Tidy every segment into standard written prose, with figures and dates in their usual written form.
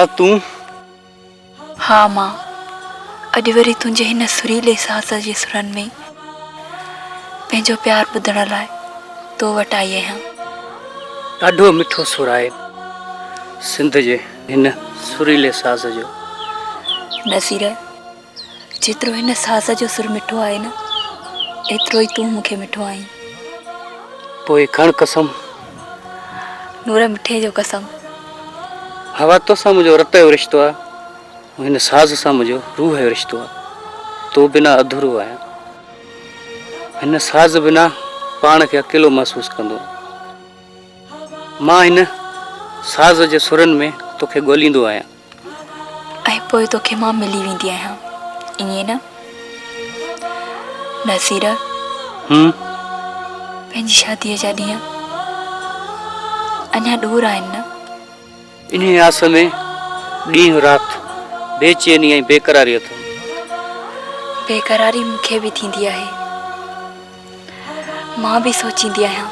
छा तू? हाँ मां, अॼु वरी तुंहिंजे हिन सुरीले साज़ जे सुरनि में पंहिंजो प्यार ॿुधण लाइ तो वटि आई आहियां। ॾाढो मिठो सुर आहे सिंध जे हिन सुरीले साज़ जो। नसीर, जेतिरो हिन साज़ जो सुर मिठो आहे न, एतिरो ई तूं मूंखे मिठो आहीं। पोइ खण कसम। नूर मिठे जो कसम। हवा तोसां मुंहिंजो रत जो रिश्तो आहे, हिन साज़ सां मुंहिंजो रूह जो रिश्तो आहे। तो बिना अधूरो आहियां। हिन साज़ बिना पाण खे अकेलो महसूस कंदो। मां हिन साज़ जे सुरनि में तोखे ॻोल्हींदो आहियां। ऐं पोइ तोखे मां मिली वेंदी आहियां, ईअं न? नसीर, पंहिंजी शादीअ जा ॾींहं अञा दूर आहिनि न? इन आस में ॾींहुं राति बेचैनी ऐं बेकरारी अथमि। बेकरारी मूंखे बि थींदी आहे। मां बि सोचींदी आहियां,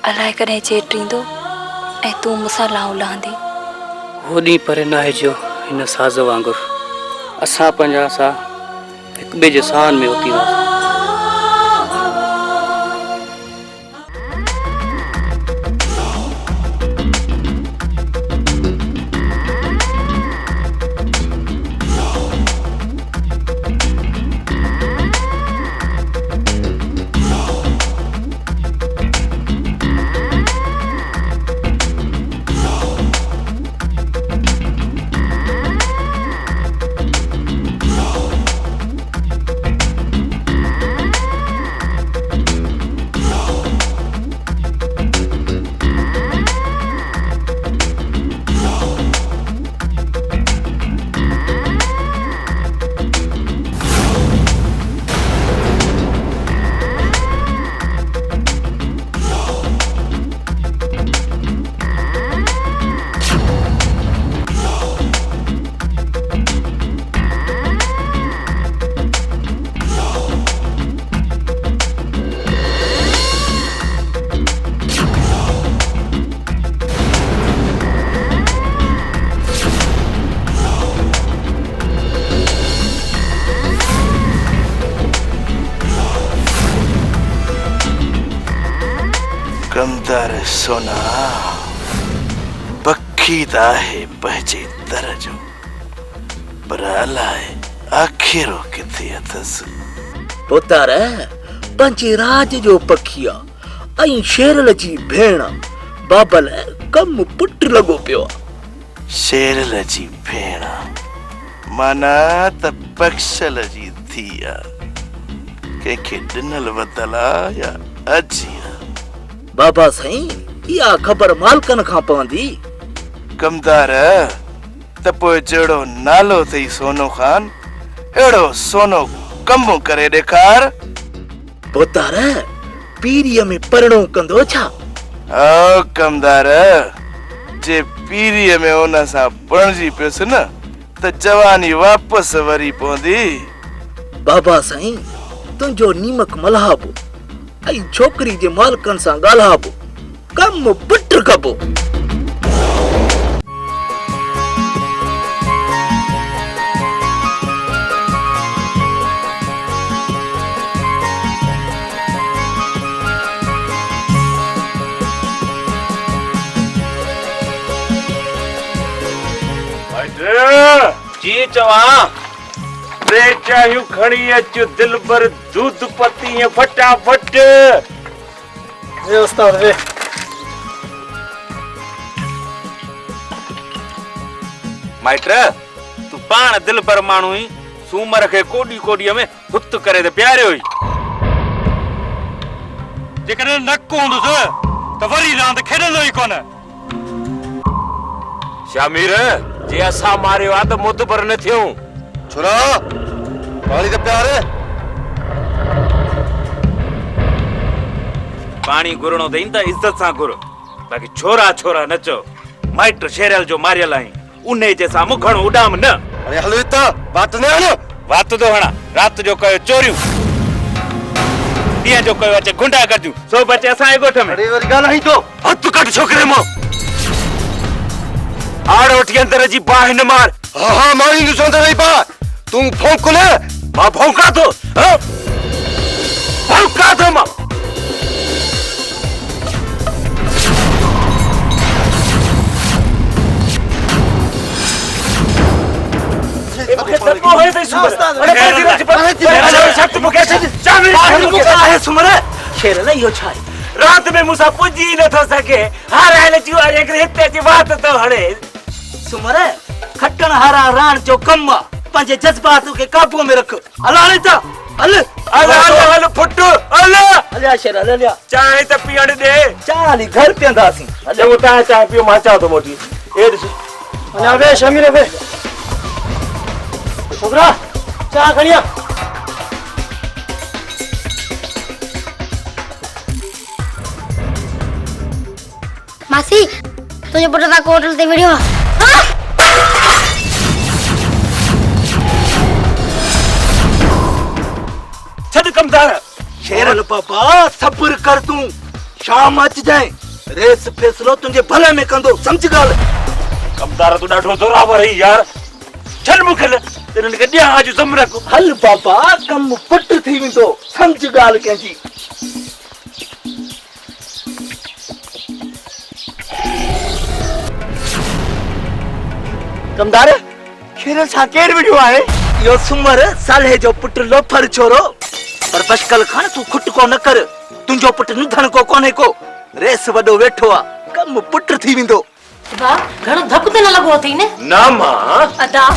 अलाए कॾहिं चेट ईंदो ऐं तूं मूंसां लाऊं लहंदे। उहो ॾींहुं परे न आहे जो हिन साज़ वांगुरु असां पंहिंजा साह हिक ॿिए जे साहनि में उतींदासीं। कमदार सोना पखी है पंहिंजे दर जो, पर अलाए आखिरो किथे अथस। पुतार पंहिंजे राज जो पखी आ ऐं शेरल जी भेण बाबल कम पुट लॻो पियो आ। शेरल जी भेण माना त पक्षल जी थी आ। कंहिंखे ॾिनल वतल आ या अजी आ? बाबा साईं, इहा ख़बर मालकन खां पवंदी। कमदार त पोइ जहिड़ो नालो अथई सोनो खान, अहिड़ो सोनो कमु करे ॾेखार। पुतार पीरीअ में परणो कंदो छा? ओ कमदार, जे पीरीअ में उन सां पणजी पियुसि न त जवानी वापसि वरी पवंदी। बाबा साईं, तुंहिंजो नीमक मल्हाबो ऐं छोकिरी जे मालकनि सां ॻाल्हाइबो, कम पुट कबो। जी चवा टे चाहियूं खणी अच दिल भर दूध पती फटाफट। वे उस्ताद वे। माइट तू पाण दिल भर माण्हू ई सूमर खे कोडी कोडीअ में हुत करे ते प्यारियो ई। जेकॾहिं नक हूंदुसि त वरी रांदि खेॾंदो ई कोन। शामिर जे असां मारियो आहे त मुतबर न थियूं। छुरा पाणी त प्यार पाणी घुरणो अथई त इज़त सां घुर, बाक़ी छोरा छोरा न चओ। माइट शेरल जो मारियल आहीं, उन जे साम्हूं घणो उॾाम न। अरे हलो त बात न हणो। वात तो हणा, रात जो कयो चोरियूं, ॾींहं जो कयो अचे गुंडा गर्दियूं, सो बचे असांजे ॻोठ में। अरे वरी ॻाल्हि आई तो हथ कट छोकिरे मां। आड़ उठी अंदर जी बाह न मार। हाँ मारी नु संदर नहीं पा तू भौंक ले मां भौंका तो हाँ? भौंका तो मां शेरल इहो छा आहे? रात में मूंसां पुॼी नथो सघे हाराइल चुआरे करे हिते जी बात तो हणे। सुमर खटण हारा राण जो कम आहे, पंहिंजे जज़्बात खे काबू में रख। हलाणे था हल हल हल हल फुट हल हलिया शेरल हलिया। चांहि त पीअण दे। चाह हली घर पीअंदासीं। चङो तव्हां चांहि पियो मां अचां थो मोटी। ए ॾिस अञा वे शमीर वे छोकरा चाह खणिया। मासी तुझे पुट था होटल ते विड़ियो छॾ कमदार। शेरल पापा सब्र कर तूं, शाम अच जाए रेस फैसलो तुंहिंजे भले में कंदो, समझ ॻाल्हि। कमदार तूं ॾाढो ज़ोरावर आहीं यार। छॾ मूंखे तिन्हनि खे ॾियां अॼु ज़मरक। हल पापा कम पुट थी वेंदो, समझ ॻाल्हि कंहिंजी। कमदार खेर छा केर विडियो आहे? यो सुमर साले जो पुट लोफर छोरो, पर बशकल खान तू खुट को न कर। तुंहिंजो पुट निधन को कोने को, रेस वडो वेठो आ, कम पुट थी वेंदो। बा घणो धक ते न लगो अथई ने? ना मां अदा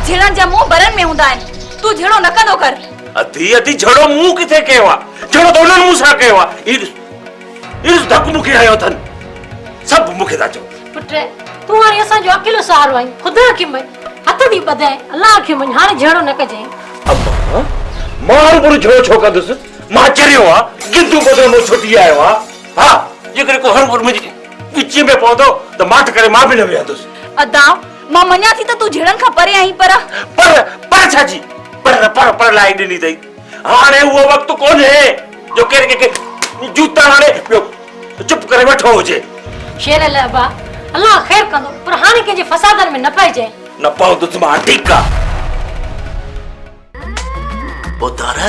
झेड़ा जा मुंह बरन में हूंदा आहिनि, तू झेड़ो न कंदो कर। अधी अधी झड़ो मूं किथे कयो आहे? झड़ो त उन्हनि मूंसां कयो आहे। इस धक मूंखे आयो अथनि, सभु मूंखे था चओ। पुट तू हाणे असांजो अकेलो सहारो आहीं, ख़ुदा खे मञ, हथ थी ॿधाए, अलाह खे मञ, हाणे झेड़ो न कजांइ। अम्मा मां बुरो झड़ो छो कंदुसि? मां चरियो आहे, गिद्दू ॿधो मूं छुटी आयो आहे। हा जेकर को हर मुंहिंजी विच में पवंदो त माठ करे मां बि न वेहंदुसि। अदा मां मञा थी त तू झेड़नि खां परे आहीं, पर छाजी पर लाई ॾिनी अथई। हाणे उहो वक़्तु कोन्हे जो केर के जूता हाणे चुप करे वेठो हुजे। शेरल अबा अलाह ख़ैर कंदो, पर हाणे कंहिंजे फसादनि में न पइजांइ। न पवंदुसि मां, ठीकु आहे। पुतर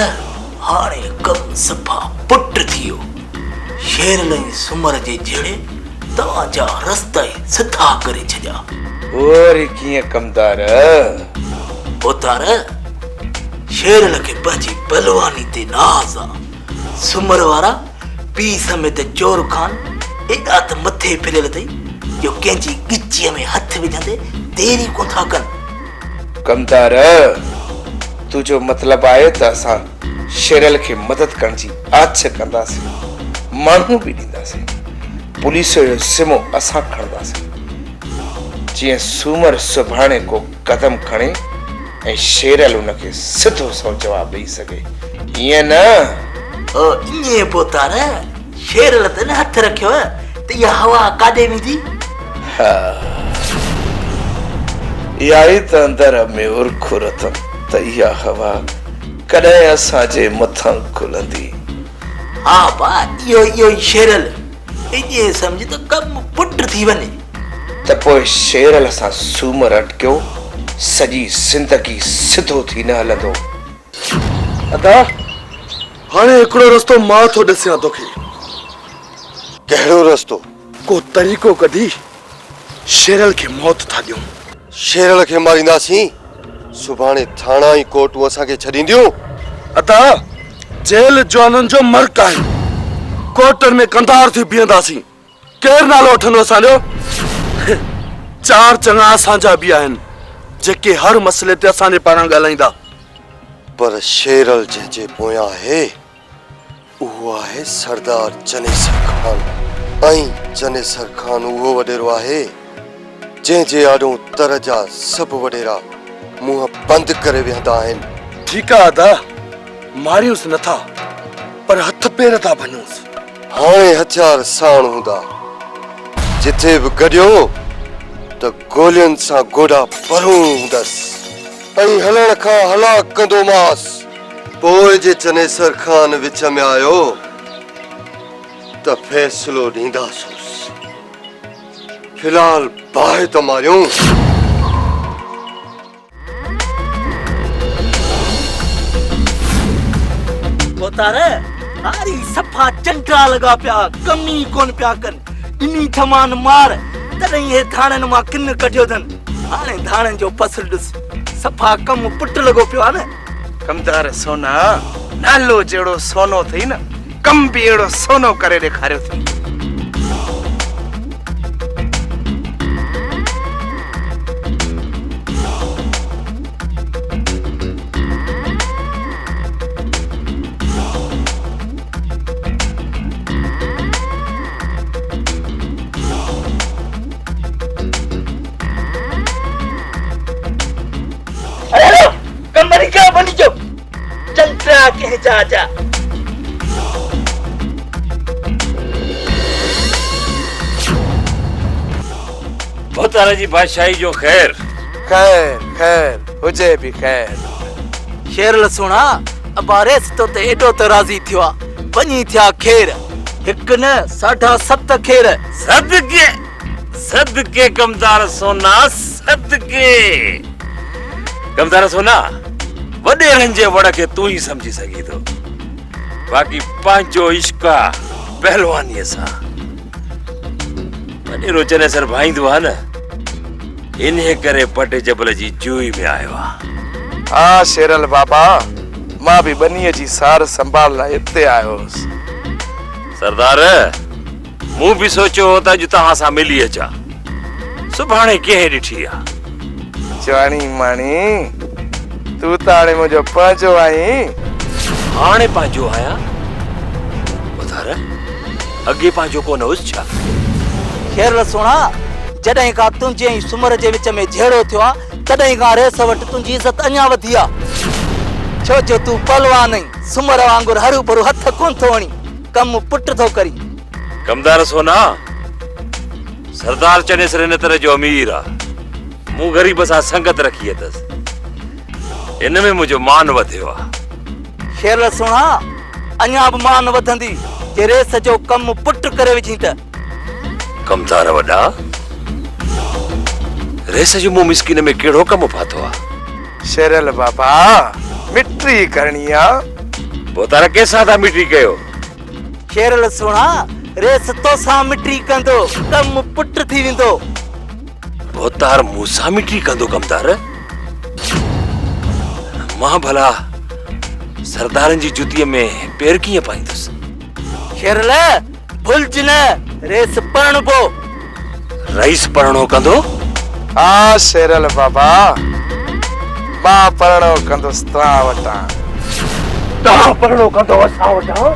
हाणे कम सफ़ा पुट थियो। शेरल सुमर जे जहिड़े तव्हांजा रस्ता सिधा करे छॾिया। और कीअं कमदार? पुतर शेरल खे पंहिंजी पहलवानी ते नाज़ आहे। सुमर वारा पी समेत चोर खान एॾा त मथे फिरियल अथई जो कंहिंजी गिचीअ में हथ विझंदे देरी कोन था कनि। कमदार तुंहिंजो मतिलबु आहे त असां शेरल खे मदद करण जी आछ कंदासीं, माण्हू बि ॾींदासीं, पुलिस जो ज़िमो असां खणंदासीं। जीअं सूमर सुभाणे को कदम खणे ऐं शेरल उनखे सिधो सो जवाब ॾेई सघे, ईअं न? ईअं पुतर शेरल त न हथ रखियो त इहा हवा काॾे वेंदी? इहा ई त अंदर में उर्खुर अथनि त इहा हवा कॾहिं असांजे मथां खुलंदी। हा बा इहो ई शेरल इहे सम्झ त कम पुट थी वञे। त पोइ शेरल सां सूमर अटकियो सॼी ज़िंदगी सिधो थी न हलंदो। अदा हाणे हिकिड़ो रस्तो मां थो ॾिसां तोखे। कहिड़ो रस्तो? को तरीक़ो कढी शेरल खे मौत था ॾियूं। शेरल खे मारींदासीं, सुभाणे थाणा ई कोर्टूं असांखे छॾींदियूं। अदा जेल जवाननि जो मर्क आहे, कोर्टनि में कंधार थी बीहंदासीं। केरु नालो वठंदो असांजो? चार चङा असांजा बि आहिनि जेके हर मसइले ते असांजे पारां ॻाल्हाईंदा। पर शेरल जंहिंजे पोयां आहे उहो आहे सरदार जनेसर खान। ऐं जनेसर खान उहो वॾेरो आहे जंहिंजे आॾो तर जा सभु वॾेरा मुंहं बंदि करे वेहंदा आहिनि। ठीकु आहे अदा, मारियूंसि नथा पर हथ पेर था भञूंसि। हाणे हथियार साण हूंदा, जिथे बि गॾियो त गोलियुनि सां गोॾा परूं हूंदसि ऐं हलण खां हलाक कंदोमांसि। पोइ जे जनेसर खान विच में आयो त फ़ैसिलो ॾींदासीं। फिलहाल बाहे तो मारियूं। बोतारे हारी सफा चंटा लगा पिया कमी कोन पिया कन इनी थमान मार तॾहिं हे धाणनि मां किन कढियो अथनि हाणे धाणनि जो फसल ॾिस सफा कम पुट लॻो पियो आहे न। कमदार सोना नालो जहिड़ो सोनो अथई न कम बि अहिड़ो सोनो करे ॾेखारियो अथई। कमरी क्या बनी जो चंटा के जा जा। बोतारा जी बादशाही जो खैर। खैर खैर हुजे भी खैर। शेरल सुणा अबारेस तो ते एडो त राज़ी थियो आहे वञी थिया खेर हिकु न 7.5 खेर। सदके सदके कमदार सोना सदके। कमदार सोना वॾेरनि जे वड़ खे तूं ई सम्झी सघी थो बाक़ी पंहिंजो इश्क आहे पहलवानीअ सां। वॾेरो चनेसर भाईंदो आहे न इन्हे करे पटे जबल जी जूई में आयो आहे। हाँ शेरल बाबा मां भी बनीअ जी सार संभाल लाइ हिते आयो हुअसि। सरदार मूं बि सोचियो हो त अॼु तव्हां सां मिली अचां सुभाणे कंहिं ॾिठी आहे। जवानी माणी तू त हाणे मुंहिंजो पंहिंजो आहीं। हाणे पंहिंजो आहियां ॿुधार अॻे पंहिंजो कोन हुअसि छा? शेरल सुणा जॾहिं खां तुंहिंजे ऐं सुमर जे विच में झेड़ो थियो आहे तॾहिं खां रेस वटि तुंहिंजी इज़त अञा वधी आहे। छो जो तूं पहलवान आहीं सुमर वांगुरु हरू भरू हथ कोन थो हणी कम पुट थो करी। कमदार सोना सरदार चनेसर इन तरह जो अमीर आहे मूं ग़रीब सां संगत रखी अथसि इन में मुंहिंजो मान वधियो आहे। शेरल सुणा अञा बि मान वधंदी जे रेस जो कम पुट करे विझी त। कमदार वॾा रेस जो मूं मिसकिन में कहिड़ो कमु फाथो आहे? शेरल बाबा मिट्री करणी आहे। बोतारा कंहिंसां था मिटी कयो? शेरल सुणा रेस तोसां मिट्री कंदो कम पुट थी वेंदो। बोतार मूंसां मिटी कंदो कमदार? मां भला सरदारनि जी जुतीअ में पेर कीअं पाईंदुसि? शेरल भुलज न रेस परणबो। रईस परणो कंदो? हाँ शेरल बाबा मां परणो कंदुसि तव्हां वटां। तव्हां परणो कंदो असां वटां?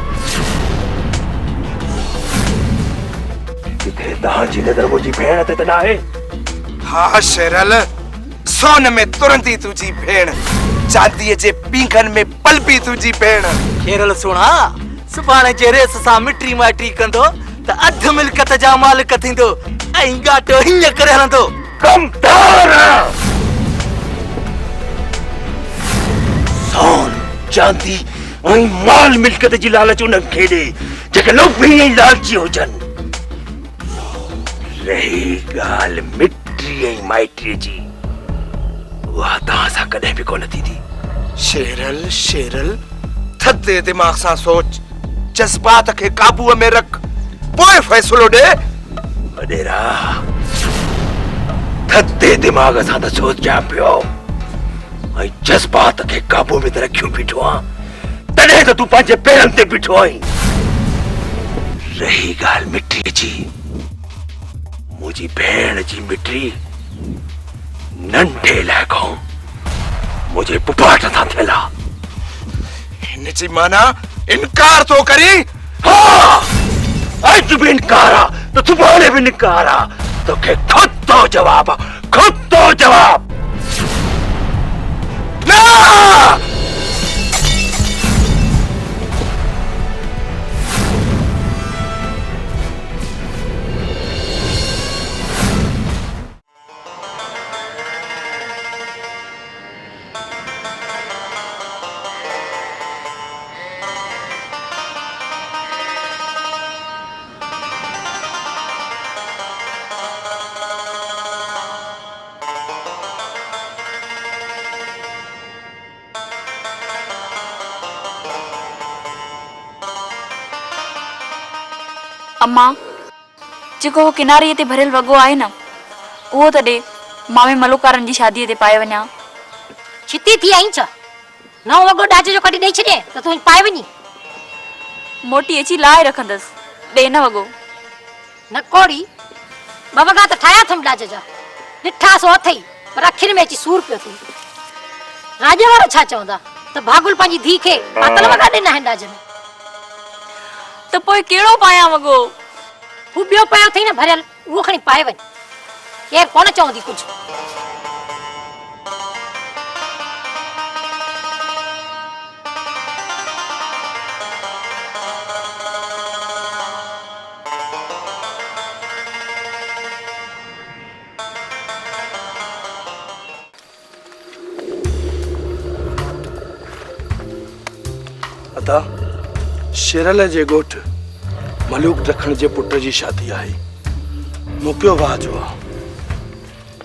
किथे तव्हांजी नज़र मुंहिंजी भेण ते त न आहे? हाँ शेरल सोन में तुरंदी तुंहिंजी भेण चांदीअ जे पींघनि में पलपी तुंहिंजी भेण। शेरल सुणा सुभाणे जे रेस सां मिट्री माइट्री कंदो त अधु मिल्कत जा मालिक थींदो ऐं गाटो हीअं करे हलंदो। कमदार सोन चांदी ऐं माल मिल्कत जी लालच उन्हनि खे ॾे जेके लोभी ऐं लालची हुजनि। रही ॻाल्हि मिट्री ऐं माइट्रीअ जी उहा तव्हां सां कॾहिं बि कोन थींदी। शेरल शेरल थधे दिमाग़ सां सोच जज़्बात खे काबूअ में रख पोइ फ़ैसिलो ॾे। वॾेरा थधे दिमाग़ सां त सोचां पियो ऐं जज़्बात खे काबू में त रखियो बीठो आहियां तॾहिं त तूं पंहिंजे पेरनि ते बीठो आहीं। रही ॻाल्हि मिट्रीअ जी मुंहिंजी भेण जी मिट्री नंढे लाइक़ो मुंहिंजे पुपाट सां थियल आहे। हिन जी माना इनकार तो करी? हाँ अॼु बि इनकार आहे त सुभाणे बि इनकार आहे। तोखे खुद तो जवाब खुद तो जवाब। ना अम्मा जेको हो किनारीअ ते भरियल वॻो आहे न उहो त ॾे मामे मलोकारनि जी शादीअ ते पाए वञा। छिती थी आई छा? नओं वॻो ॾाजे जो कढी ॾेई छॾे त तूं पाए वञी। मोटी अची लाहे रखंदसि, ॾे न वॻो। न कोड़ी ॿ वॻा त ठाहिया अथमि ॾाजे जा, ॾिठा सो अथई पर अखियुनि में अची सूर पियो थी। राॼ वारा छा चवंदा त भागुल पंहिंजी धीउ खे पातल वॻा ॾिना आहिनि ॾाजे में। त पोइ कहिड़ो पायां वॻो? हू ॿियो पियो अथई न भरियल, उहो खणी पाए वञ, केरु कोन चवंदी कुझु। अदा शेरल जे ॻोठ मलूक रखण जे पुट जी शादी आहे। मुकियो वाह जो आहे।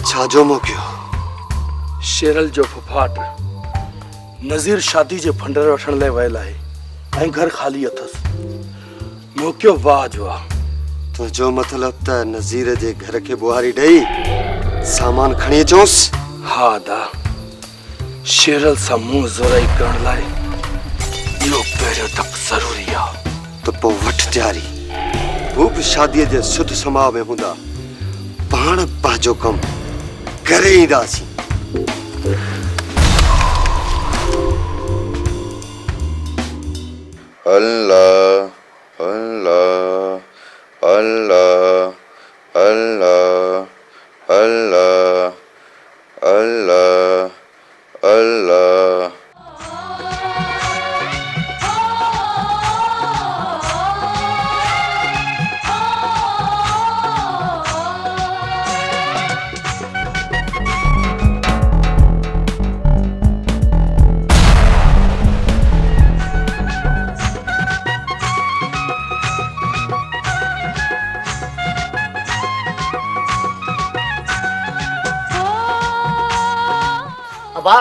छाजो मोकियो? शेरल जो फुफाट नज़ीर शादी जे फंडर वठण लाइ वियल आहे ऐं घर ख़ाली अथसि। मोकियो वाह जो आहे। तुंहिंजो मतिलब त नज़ीर जे घर खे बुहारी ॾेई सामान खणी अचोसि? हा अदा, शेरल सां मुंहुं ज़ोराई करण लाइ इहो पहिरियों दफ़ो ज़रूरी आहे। त पोइ वठ तयारी, हू बि शादीअ जे सुध समाह में हूंदा, पाण पंहिंजो कमु करे ईंदासीं। अल्लाह अल्लाह अल्लाह अल्लाह अल्लाह अल्लाह अल्लाह। अबा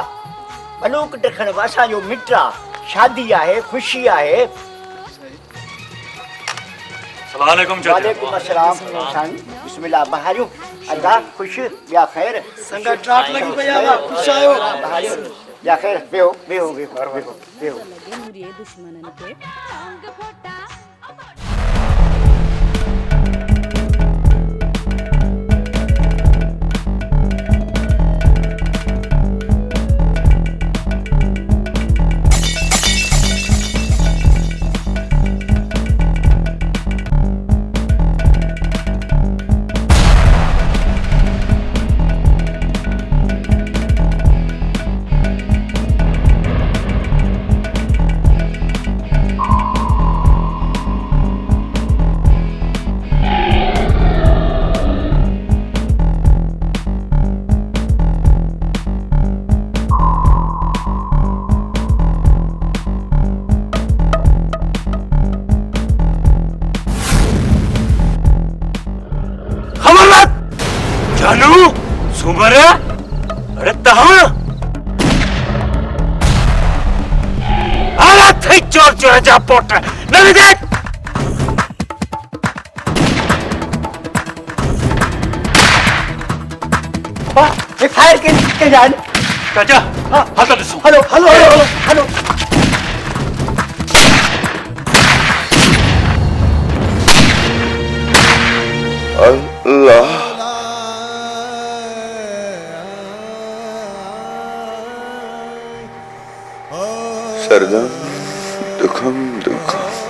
मलूक ॾखण असांजो मिट आहे, शादी आहे, ख़ुशी आहे। वालेकुम अस्सलाम। बिस्मिल्लाह बहारियो। अल्लाह ख़ुश या ख़ैर संगा ट्राक लगी पई आहे। ख़ुश आयो बहारियो या ख़ैर। वेहो वेहो वेहो वेहो वेहो। सुमर अरे तहां आला थे चोर चोर जा पोट न दे। ये फायर के जान चाचा हां हाथ दसो। Hello hello hello hello. अल्लाह सरदम दुखम दुखम